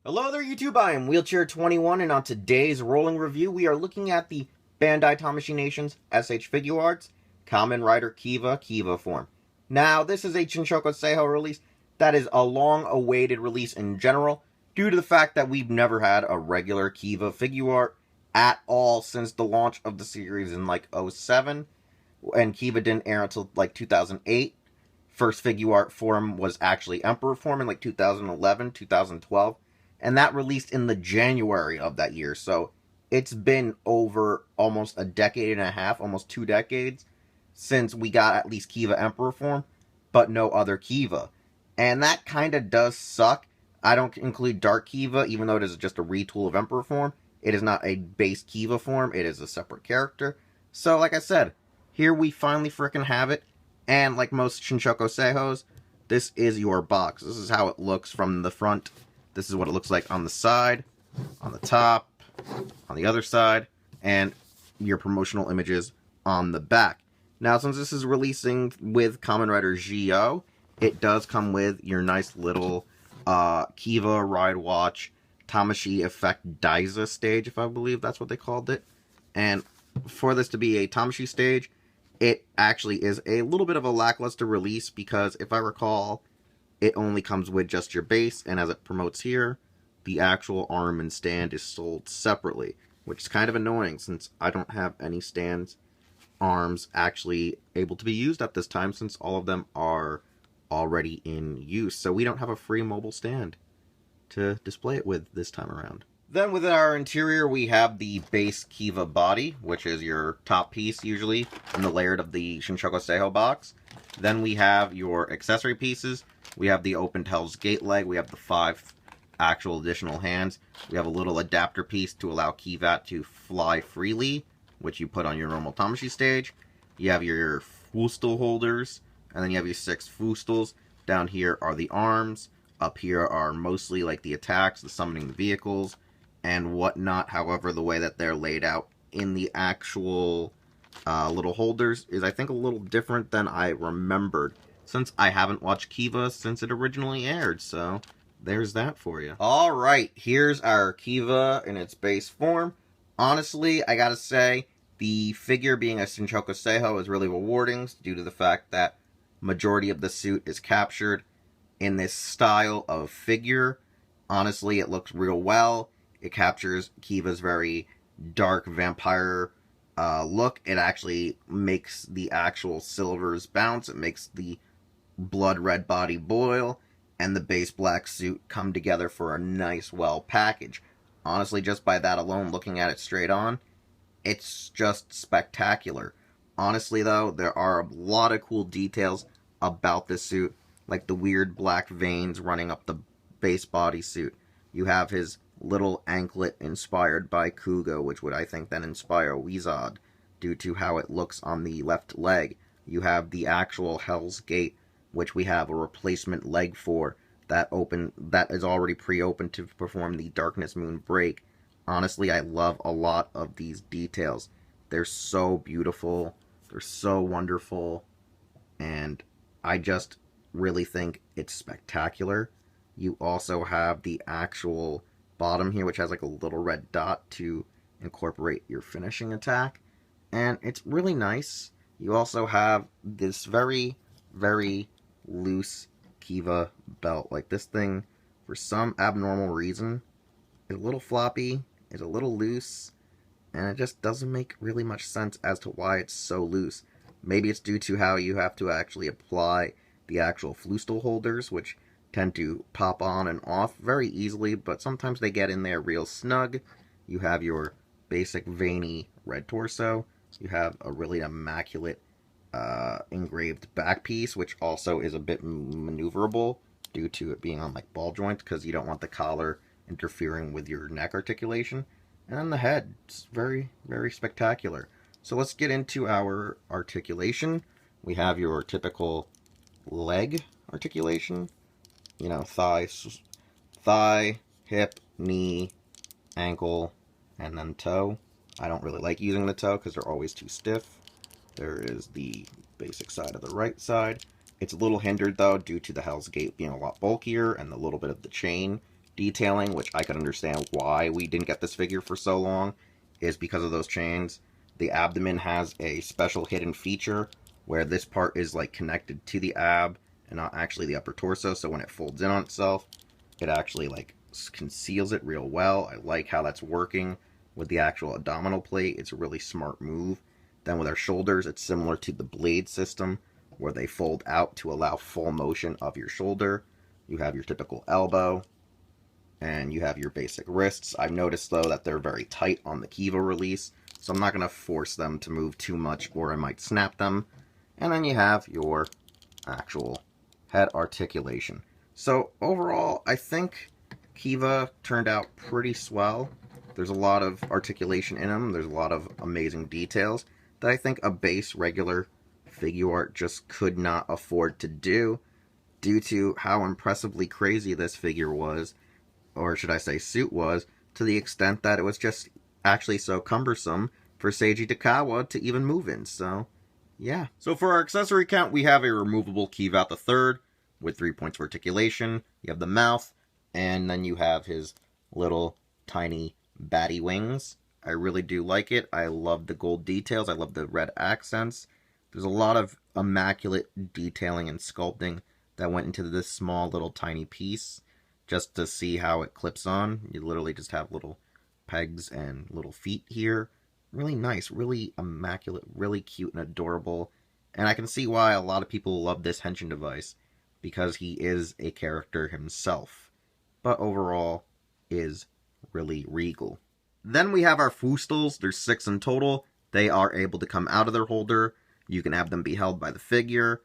Hello there YouTube, I am Wheelchair21 and on today's rolling review we are looking at the Bandai Tamashii Nations S.H.Figuarts Kamen Rider Kiva form. Now this is a Shinkocchou Seihou release that is a long-awaited release in general due to the fact that we've never had a regular Kiva figure art at all since the launch of the series in like '07, and Kiva didn't air until like 2008. First figure art form was actually Emperor form in like 2011, 2012. And that released in the January of that year. So it's been over almost a decade and a half, almost 2 decades, since we got at least Kiva Emperor form, but no other Kiva. And that kind of does suck. I don't include Dark Kiva, even though it is just a retool of Emperor form. It is not a base Kiva form, it is a separate character. So like I said, here we finally frickin' have it. And like most Shinkocchou Seihous, this is your box. This is how it looks from the front. This is what it looks like on the side, on the top, on the other side, and your promotional images on the back. Now, since this is releasing with Kamen Rider Kiva, it does come with your nice little Kiva Ride Watch Tamashii Effect Daiza stage, if I believe that's what they called it. And for this to be a Tamashii stage, it actually is a little bit of a lackluster release because, if I recall, it only comes with just your base, and as it promotes here, the actual arm and stand is sold separately, which is kind of annoying since I don't have any stands, arms actually able to be used at this time since all of them are already in use. So we don't have a free mobile stand to display it with this time around. Then within our interior, we have the base Kiva body, which is your top piece usually in the layered of the Shinkocchou Seihou box. Then we have your accessory pieces. We have the opened Hell's Gate leg. We have the 5 actual additional hands. We have a little adapter piece to allow Kivat to fly freely, which you put on your normal Tamashii stage. You have your foostel holders, and then you have your 6 foostels. Down here are the arms. Up here are mostly like the attacks, the summoning the vehicles, and whatnot. However, the way that they're laid out in the actual little holders is, I think, a little different than I remembered, since I haven't watched Kiva since it originally aired, so there's that for you. Alright, here's our Kiva in its base form. Honestly, I gotta say, the figure being a Shinkocchou Seihou is really rewarding due to the fact that majority of the suit is captured in this style of figure. Honestly, it looks real well. It captures Kiva's very dark vampire look. It actually makes the actual silvers bounce. It makes the blood red body boil and the base black suit come together for a nice well package. Honestly, just by that alone, looking at it straight on, it's just spectacular. Honestly though, there are a lot of cool details about this suit, like the weird black veins running up the base body suit. You have his little anklet inspired by Kuuga, which would, I think, then inspire Wizard due to how it looks on the left leg. You have the actual Hell's Gate, which we have a replacement leg for that is already pre-opened to perform the Darkness Moon break. Honestly, I love a lot of these details. They're so beautiful, they're so wonderful, and I just really think it's spectacular. You also have the actual bottom here, which has like a little red dot to incorporate your finishing attack, and it's really nice. You also have this very, very loose Kiva belt. Like, this thing, for some abnormal reason, is a little floppy, is a little loose, and it just doesn't make really much sense as to why it's so loose. Maybe it's due to how you have to actually apply the actual foostel holders, which tend to pop on and off very easily, but sometimes they get in there real snug. You have your basic veiny red torso. You have a really immaculate engraved back piece, which also is a bit maneuverable due to it being on like ball joints, because you don't want the collar interfering with your neck articulation. And then the head, it's very, very spectacular. So let's get into our articulation. We have your typical leg articulation. You know, thigh, hip, knee, ankle, and then toe. I don't really like using the toe because they're always too stiff. There is the basic side of the right side. It's a little hindered, though, due to the Hell's Gate being a lot bulkier and a little bit of the chain detailing, which I could understand why we didn't get this figure for so long, is because of those chains. The abdomen has a special hidden feature where this part is like connected to the ab and not actually the upper torso, so when it folds in on itself, it actually like conceals it real well. I like how that's working with the actual abdominal plate. It's a really smart move. Then with our shoulders, it's similar to the blade system, where they fold out to allow full motion of your shoulder. You have your typical elbow, and you have your basic wrists. I've noticed, though, that they're very tight on the Kiva release, so I'm not going to force them to move too much, or I might snap them. And then you have your actual head articulation. So overall, I think Kiva turned out pretty swell. There's a lot of articulation in them. There's a lot of amazing details that I think a base regular figure art just could not afford to do, due to how impressively crazy this figure was, or should I say suit was, to the extent that it was just actually so cumbersome for Seiji Takawa to even move in. So yeah. So for our accessory count, we have a removable Kivat the Third with 3 points of articulation. You have the mouth, and then you have his little tiny batty wings. I really do like it. I love the gold details. I love the red accents. There's a lot of immaculate detailing and sculpting that went into this small little tiny piece just to see how it clips on. You literally just have little pegs and little feet here. Really nice, really immaculate, really cute and adorable. And I can see why a lot of people love this henshin device, because he is a character himself, but overall is really regal. Then we have our Fustels. There's 6 in total. They are able to come out of their holder. You can have them be held by the figure.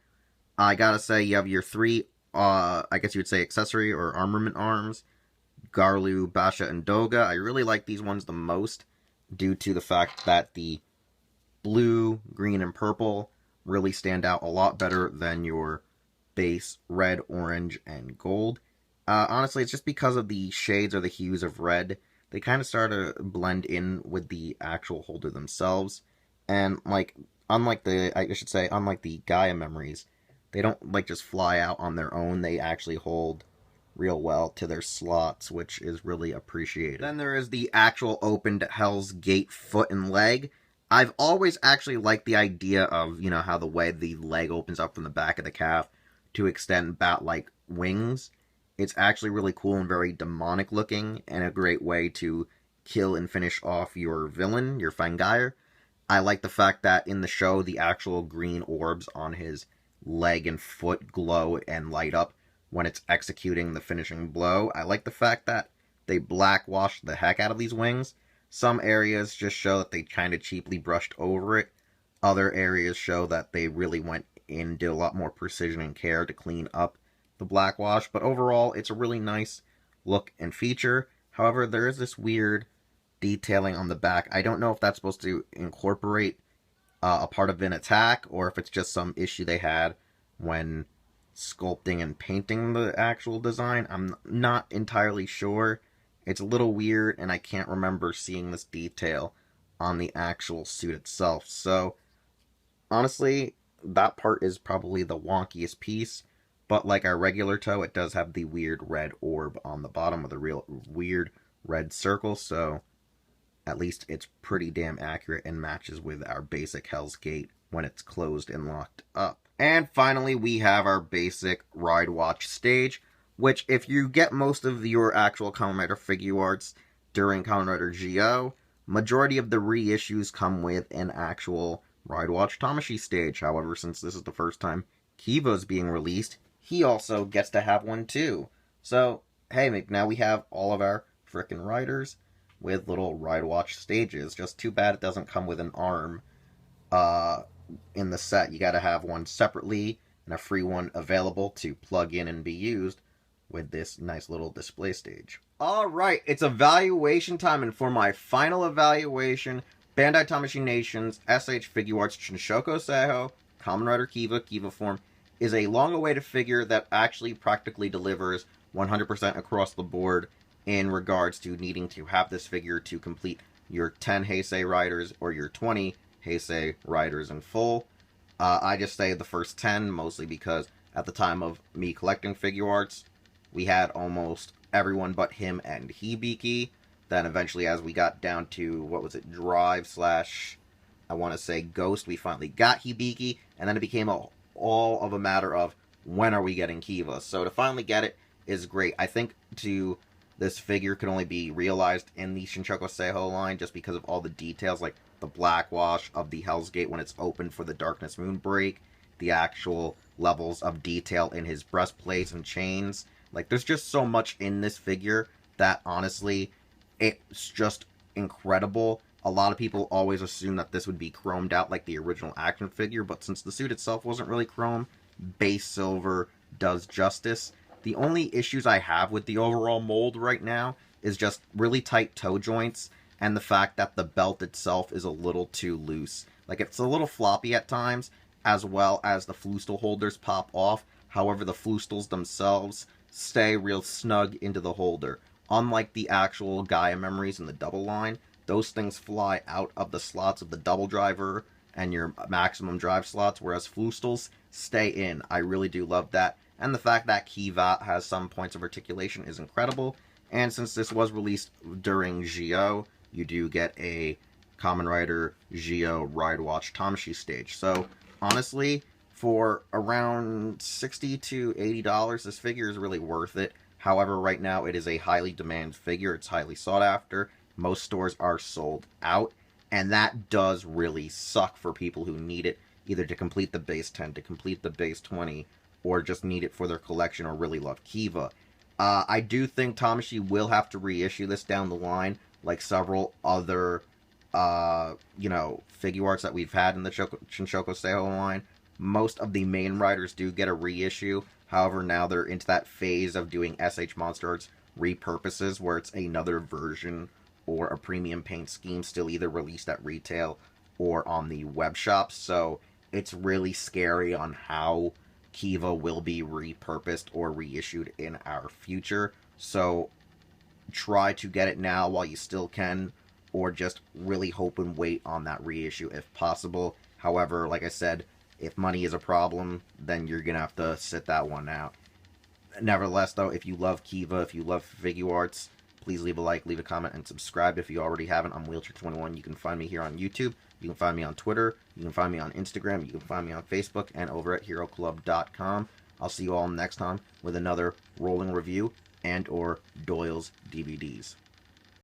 I gotta say, you have your 3, I guess you would say accessory or armament arms. Garlu, Basha, and Doga. I really like these ones the most, due to the fact that the blue, green, and purple really stand out a lot better than your base red, orange, and gold. Honestly, it's just because of the shades or the hues of red. They kind of start to blend in with the actual holder themselves. And, like, unlike the Gaia memories, they don't, like, just fly out on their own. They actually hold real well to their slots, which is really appreciated. Then there is the actual opened Hell's Gate foot and leg. I've always actually liked the idea of, you know, how the way the leg opens up from the back of the calf to extend bat-like wings. It's actually really cool and very demonic looking, and a great way to kill and finish off your villain, your Fangire. I like the fact that in the show, the actual green orbs on his leg and foot glow and light up when it's executing the finishing blow. I like the fact that they blackwash the heck out of these wings. Some areas just show that they kind of cheaply brushed over it. Other areas show that they really went in, did a lot more precision and care to clean up the blackwash. But overall, it's a really nice look and feature. However, there is this weird detailing on the back. I don't know if that's supposed to incorporate a part of an attack, or if it's just some issue they had when sculpting and painting the actual design. I'm not entirely sure. It's a little weird, and I can't remember seeing this detail on the actual suit itself. So, honestly, that part is probably the wonkiest piece. But like our regular toe, it does have the weird red orb on the bottom with a real weird red circle. So, at least it's pretty damn accurate and matches with our basic Hell's Gate when it's closed and locked up. And finally, we have our basic Ride Watch stage, which if you get most of your actual Kamen Rider figure arts during Kamen Rider Go, majority of the reissues come with an actual Ride Watch Tamashii stage. However, since this is the first time Kiva is being released, he also gets to have one too. So, hey, now we have all of our frickin' riders with little Ride Watch stages. Just too bad it doesn't come with an arm in the set. You gotta have one separately and a free one available to plug in and be used with this nice little display stage. Alright, it's evaluation time, and for my final evaluation, Bandai Tamashii Nations S.H.Figuarts Shinkocchou Seihou Kamen Rider Kiva, Kiva form, is a long-awaited figure that actually practically delivers 100% across the board in regards to needing to have this figure to complete your 10 Heisei Riders or your 20 Heisei Riders in full. I just say the first 10, mostly because at the time of me collecting figure arts, we had almost everyone but him and Hibiki. Then eventually, as we got down to, what was it, Drive slash, I want to say Ghost, we finally got Hibiki, and then it became all of a matter of when are we getting Kiva. So to finally get it is great. I think this figure could only be realized in the Shinkocchou Seihou line just because of all the details, like the black wash of the Hell's Gate when it's open for the Darkness Moon break, the actual levels of detail in his breastplates and chains. Like, there's just so much in this figure that, honestly, it's just incredible. A lot of people always assume that this would be chromed out like the original action figure, but since the suit itself wasn't really chrome, base silver does justice. The only issues I have with the overall mold right now is just really tight toe joints and the fact that the belt itself is a little too loose. Like, it's a little floppy at times, as well as the floostal holders pop off. However, the floostals themselves stay real snug into the holder. Unlike the actual Gaia memories in the double line, those things fly out of the slots of the double driver and your maximum drive slots, whereas floostals stay in. I really do love that. And the fact that Kiva has some points of articulation is incredible. And since this was released during Geo, you do get a Kamen Rider Geo Ride Watch Tamashii stage. So, honestly, for around $60 to $80, this figure is really worth it. However, right now it is a highly demanded figure. It's highly sought after. Most stores are sold out. And that does really suck for people who need it, either to complete the base 10, to complete the base 20, or just need it for their collection or really love Kiva. I do think Tamashii will have to reissue this down the line, like several other, Figuarts that we've had in the Shinkocchou Seihou line. Most of the main riders do get a reissue. However, now they're into that phase of doing SH Monster Arts repurposes, where it's another version or a premium paint scheme still either released at retail or on the web shops. So it's really scary on how Kiva will be repurposed or reissued in our future. So try to get it now while you still can, or just really hope and wait on that reissue if possible. However, like I said, if money is a problem, then you're going to have to sit that one out. Nevertheless, though, if you love Kiva, if you love Figuarts, please leave a like, leave a comment, and subscribe if you already haven't. I'm Wheelchair21. You can find me here on YouTube. You can find me on Twitter. You can find me on Instagram. You can find me on Facebook and over at HeroClub.com. I'll see you all next time with another rolling review and or Doyle's DVDs.